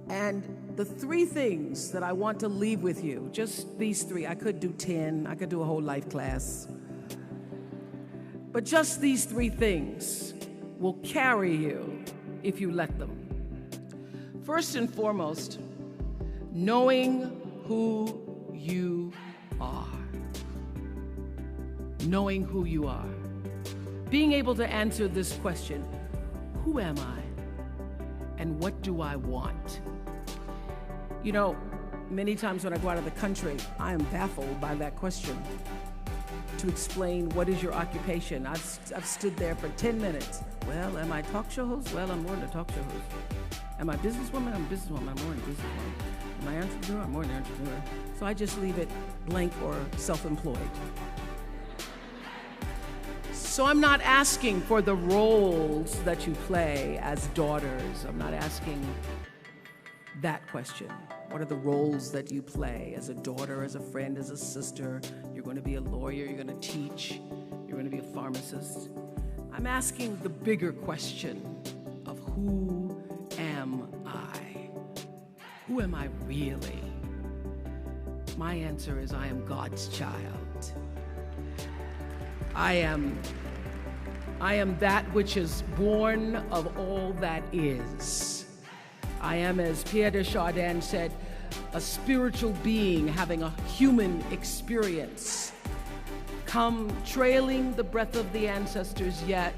And the three things that I want to leave with you, just these three, I could do 10, I could do a whole life class, but just these three things will carry you if you let them. First and foremost, knowing who you are. Knowing who you are. Being able to answer this question, who am I and what do I want? You know, many times when I go out of the country, I am baffled by that question. To explain what is your occupation. I've stood there for 10 minutes. Well, am I a talk show host? Well, I'm more than a talk show host. Am I a businesswoman? I'm a businesswoman. I'm more than a businesswoman. Am I an entrepreneur? I'm more than an entrepreneur. So I just leave it blank or self-employed. So I'm not asking for the roles that you play as daughters. I'm not asking that question. What are the roles that you play as a daughter, as a friend, as a sister? You're going to be a lawyer, you're going to teach, you're going to be a pharmacist. I'm asking the bigger question of who am I? Who am I really? My answer is I am God's child. I am that which is born of all that is. I am, as Pierre de Chardin said, a spiritual being having a human experience. Come trailing the breath of the ancestors yet,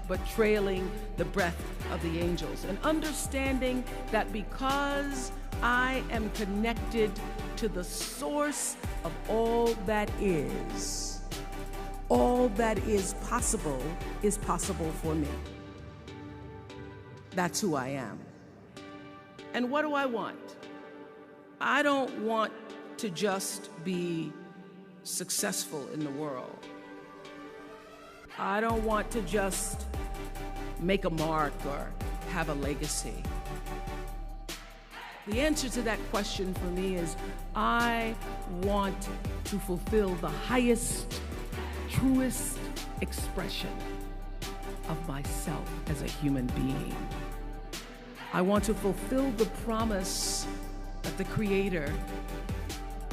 but trailing the breath of the angels. And understanding that because I am connected to the source of all that is possible for me. That's who I am. And what do I want? I don't want to just be successful in the world. I don't want to just make a mark or have a legacy. The answer to that question for me is I want to fulfill the highest, truest expression of myself as a human being. I want to fulfill the promise that the Creator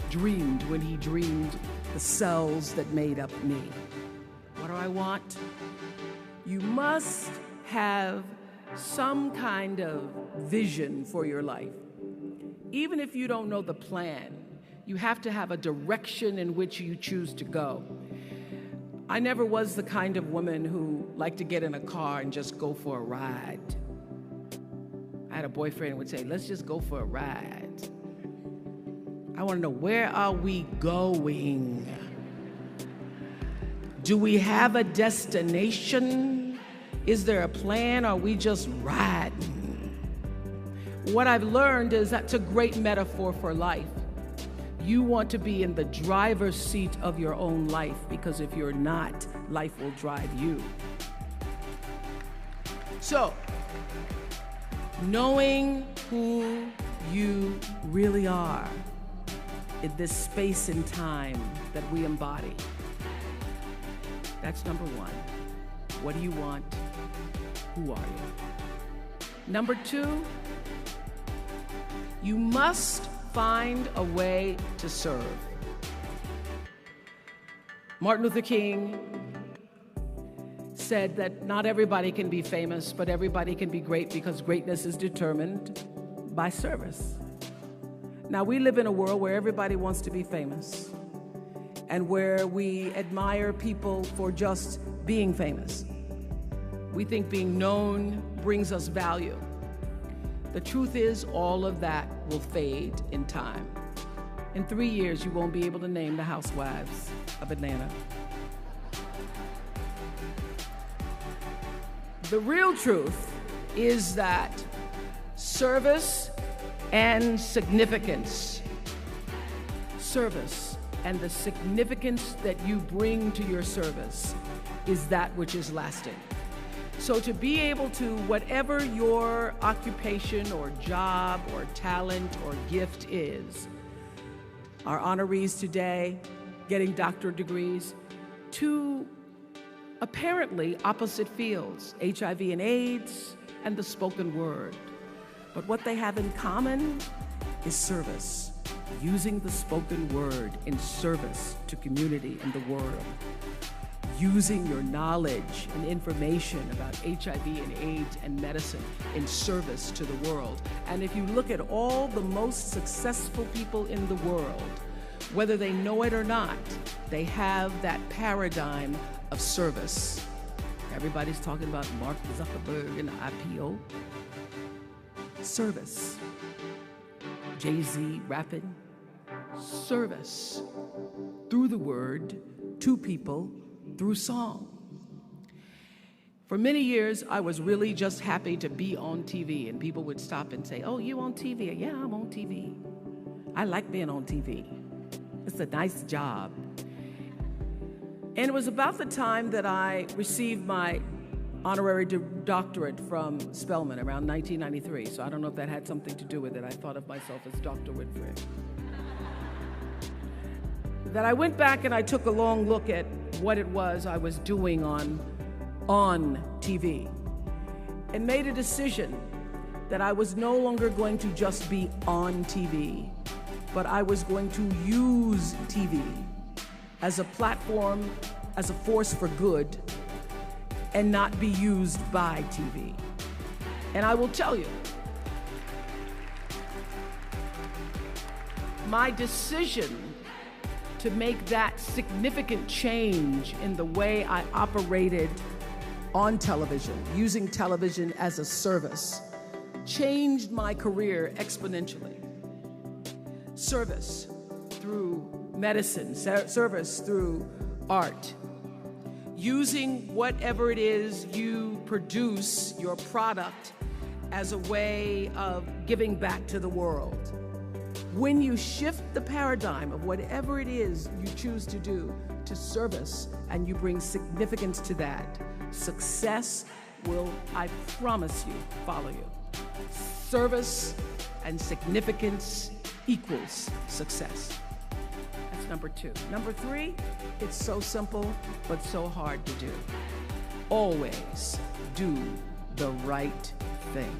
dreamed when He dreamed the cells that made up me. What do I want? You must have some kind of vision for your life. Even if you don't know the plan, you have to have a direction in which you choose to go. I never was the kind of woman who liked to get in a car and just go for a ride. I had a boyfriend who would say, let's just go for a ride. I want to know, where are we going? Do we have a destination? Is there a plan? Or are we just riding? What I've learned is that's a great metaphor for life. You want to be in the driver's seat of your own life, because if you're not, life will drive you. So, knowing who you really are in this space and time that we embody. That's number one. What do you want? Who are you? Number two, you must find a way to serve. Martin Luther King said that not everybody can be famous, but everybody can be great, because greatness is determined by service. Now, we live in a world where everybody wants to be famous and where we admire people for just being famous. We think being known brings us value. The truth is, all of that will fade in time. In 3 years, you won't be able to name the housewives of Atlanta. The real truth is that service and significance, service and the significance that you bring to your service is that which is lasting. So to be able to, whatever your occupation or job or talent or gift is, our honorees today getting doctorate degrees, to apparently opposite fields, HIV and AIDS and the spoken word. But what they have in common is service, using the spoken word in service to community and the world, using your knowledge and information about HIV and AIDS and medicine in service to the world. And if you look at all the most successful people in the world, whether they know it or not, they have that paradigm of service. Everybody's talking about Mark Zuckerberg and IPO. Service. Jay-Z rapping. Service. Through the word, to people, through song. For many years, I was really just happy to be on TV, and people would stop and say, "Oh, you on TV?" "Yeah, I'm on TV. I like being on TV. It's a nice job." And it was about the time that I received my honorary doctorate from Spelman around 1993. So I don't know if that had something to do with it. I thought of myself as Dr. Winfrey. That I went back and I took a long look at what it was I was doing on TV and made a decision that I was no longer going to just be on TV, but I was going to use TV as a platform, as a force for good, and not be used by TV. And I will tell you, my decision to make that significant change in the way I operated on television, using television as a service, changed my career exponentially. Service through medicine, service through art, using whatever it is you produce, your product, as a way of giving back to the world. When you shift the paradigm of whatever it is you choose to do to service, and you bring significance to that, success will, I promise you, follow you. Service and significance equals success. That's number 2. Number 3, it's so simple, but so hard to do. Always do the right thing.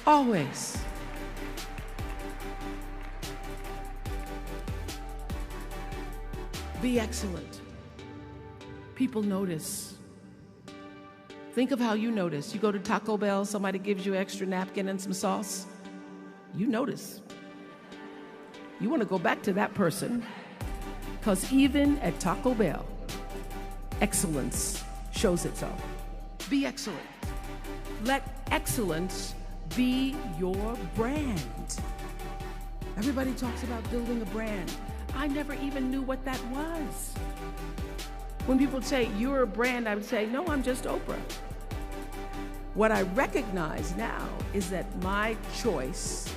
Always. Be excellent. People notice. Think of how you notice. You go to Taco Bell, somebody gives you an extra napkin and some sauce. You notice. You want to go back to that person, because even at Taco Bell, excellence shows itself. Be excellent. Let excellence be your brand. Everybody talks about building a brand. I never even knew what that was. When people say, "You're a brand," I would say, "No, I'm just Oprah." What I recognize now is that my choice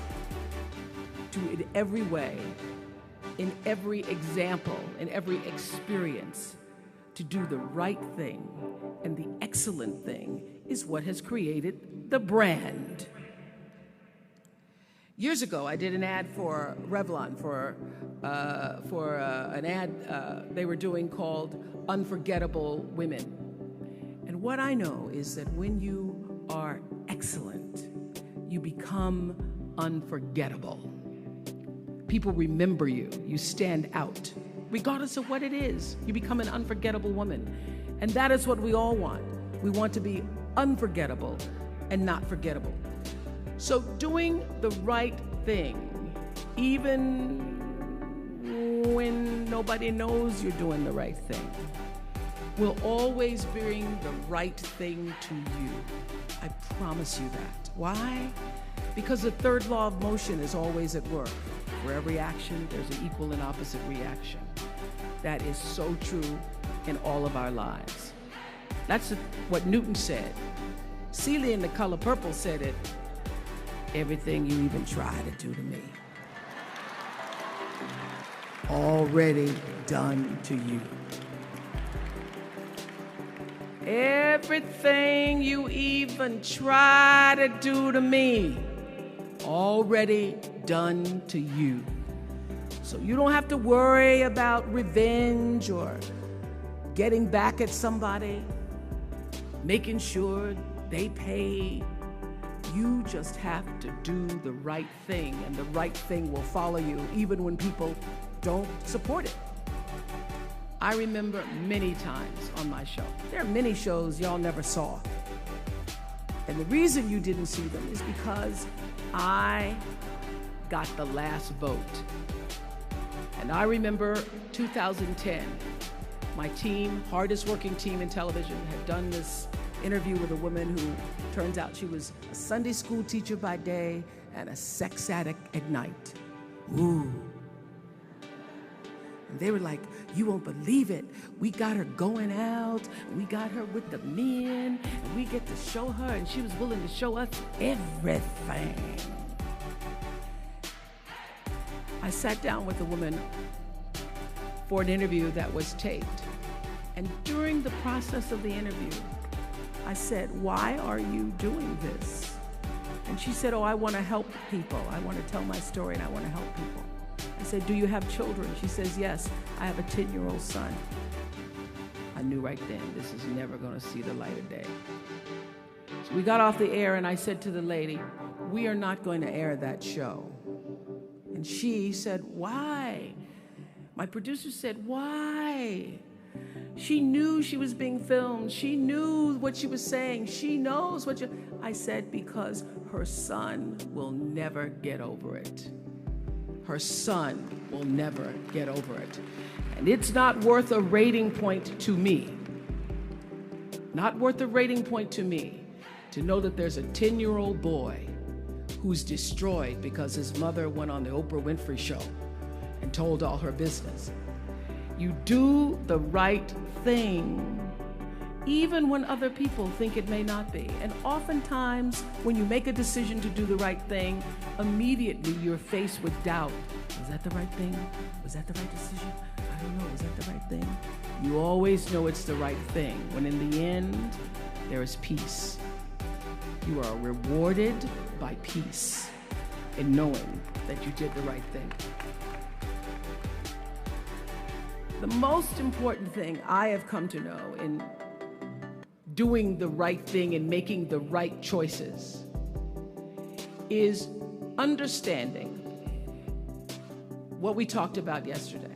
to, in every way, in every example, in every experience, to do the right thing and the excellent thing is what has created the brand. Years ago, I did an ad for Revlon for an ad they were doing called Unforgettable Women. And what I know is that when you are excellent, you become unforgettable. People remember you. You stand out. Regardless of what it is, you become an unforgettable woman. And that is what we all want. We want to be unforgettable and not forgettable. So doing the right thing, even when nobody knows you're doing the right thing, will always bring the right thing to you. I promise you that. Why? Because the third law of motion is always at work. For every action, there's an equal and opposite reaction. That is so true in all of our lives. That's what Newton said. Celia in The Color Purple said it. Everything you even try to do to me, already done to you. Everything you even try to do to me, already done to you. So you don't have to worry about revenge or getting back at somebody, making sure they pay. You just have to do the right thing, and the right thing will follow you, even when people don't support it. I remember many times on my show. There are many shows y'all never saw. And the reason you didn't see them is because I got the last vote. And I remember 2010, my team, hardest working team in television, had done this interview with a woman who turns out she was a Sunday school teacher by day and a sex addict at night. Ooh. And they were like, you won't believe it. We got her going out, and we got her with the men, and we get to show her, and she was willing to show us everything. I sat down with a woman for an interview that was taped. And during the process of the interview, I said, why are you doing this? And she said, oh, I want to help people. I want to tell my story, and I want to help people. I said, do you have children? She says, yes, I have a 10-year-old son. I knew right then, this is never going to see the light of day. So we got off the air, and I said to the lady, we are not going to air that show. And she said, why? My producer said, why? She knew she was being filmed. She knew what she was saying. She knows what I said, because her son will never get over it. Her son will never get over it. And it's not worth a rating point to me. Not worth a rating point to me to know that there's a 10-year-old boy who's destroyed because his mother went on the Oprah Winfrey show and told all her business. You do the right thing, even when other people think it may not be. And oftentimes, when you make a decision to do the right thing, immediately you're faced with doubt. Was that the right thing? Was that the right decision? I don't know, was that the right thing? You always know it's the right thing, when in the end, there is peace. You are rewarded by peace in knowing that you did the right thing. The most important thing I have come to know in doing the right thing and making the right choices is understanding what we talked about yesterday.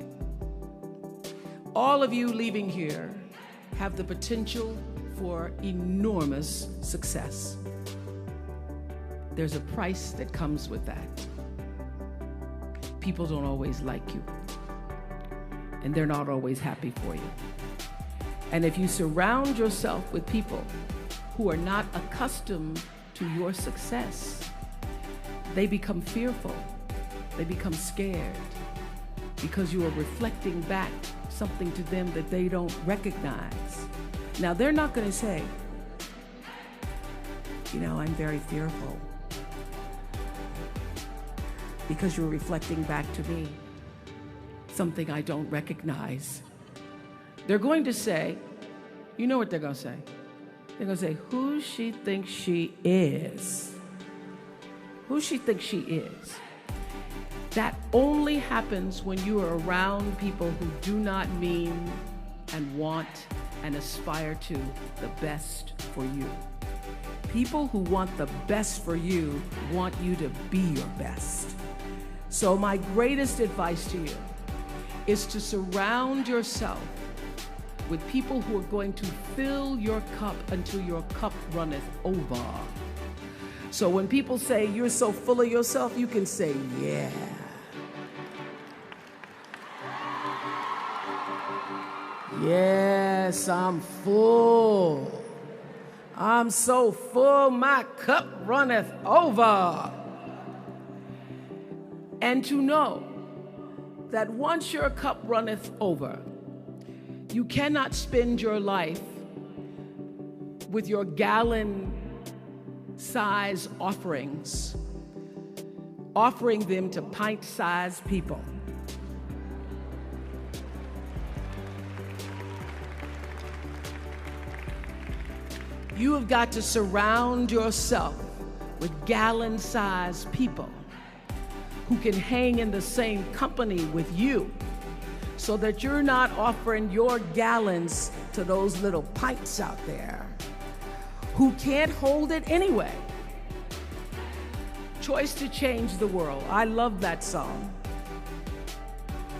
All of you leaving here have the potential for enormous success. There's a price that comes with that. People don't always like you, and they're not always happy for you. And if you surround yourself with people who are not accustomed to your success, they become fearful, they become scared, because you are reflecting back something to them that they don't recognize. Now, they're not going to say, you know, I'm very fearful, because you're reflecting back to me something I don't recognize. They're going to say, you know what they're going to say? They're going to say, who she thinks she is. Who she thinks she is. That only happens when you are around people who do not mean and want and aspire to the best for you. People who want the best for you want you to be your best. So my greatest advice to you is to surround yourself with people who are going to fill your cup until your cup runneth over. So when people say you're so full of yourself, you can say, yeah. Yes, I'm full. I'm so full, my cup runneth over. And to know that once your cup runneth over, you cannot spend your life with your gallon-size offerings, offering them to pint-sized people. You have got to surround yourself with gallon-sized people who can hang in the same company with you, so that you're not offering your gallons to those little pints out there who can't hold it anyway. Choice to change the world. I love that song.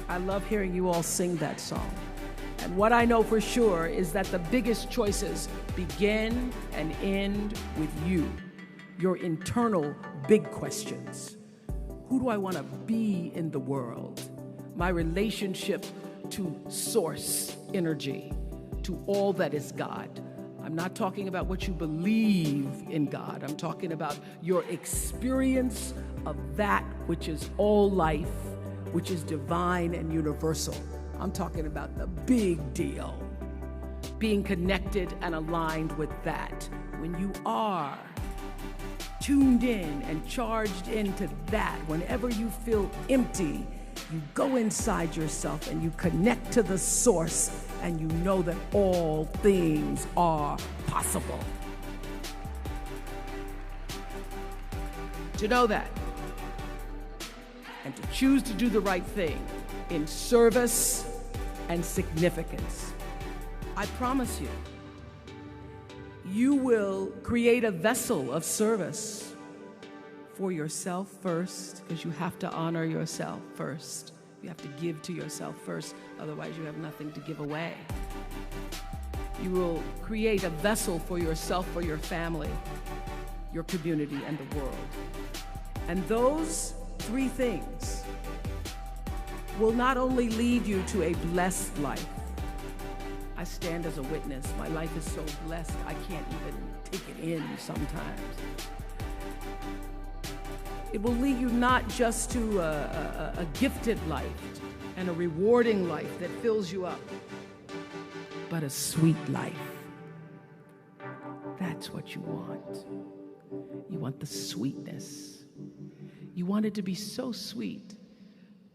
I love hearing you all sing that song. And what I know for sure is that the biggest choices begin and end with you, your internal big questions. Who do I want to be in the world? My relationship to source energy, to all that is God. I'm not talking about what you believe in God. I'm talking about your experience of that which is all life, which is divine and universal. I'm talking about the big deal. Being connected and aligned with that. When you are tuned in and charged into that, whenever you feel empty, you go inside yourself and you connect to the source, and you know that all things are possible. To know that, and to choose to do the right thing in service and significance, I promise you, you will create a vessel of service for yourself first, because you have to honor yourself first. You have to give to yourself first, otherwise you have nothing to give away. You will create a vessel for yourself, for your family, your community, and the world. And those three things will not only lead you to a blessed life. I stand as a witness. My life is so blessed, I can't even take it in sometimes. It will lead you not just to a gifted life and a rewarding life that fills you up, but a sweet life. That's what you want. You want the sweetness. You want it to be so sweet,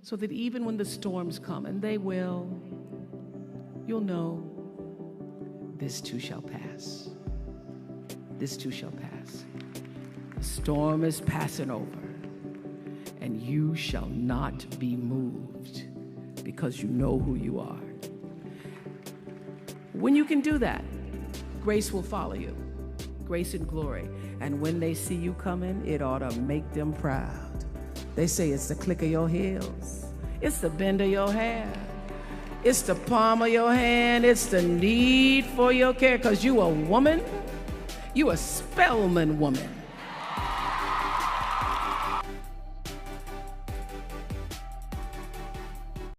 so that even when the storms come, and they will, you'll know, this too shall pass. This too shall pass. The storm is passing over, and you shall not be moved, because you know who you are. When you can do that, grace will follow you. Grace and glory. And when they see you coming, it ought to make them proud. They say it's the click of your heels. It's the bend of your hair. It's the palm of your hand. It's the need for your care, because you a woman. You a Spelman woman.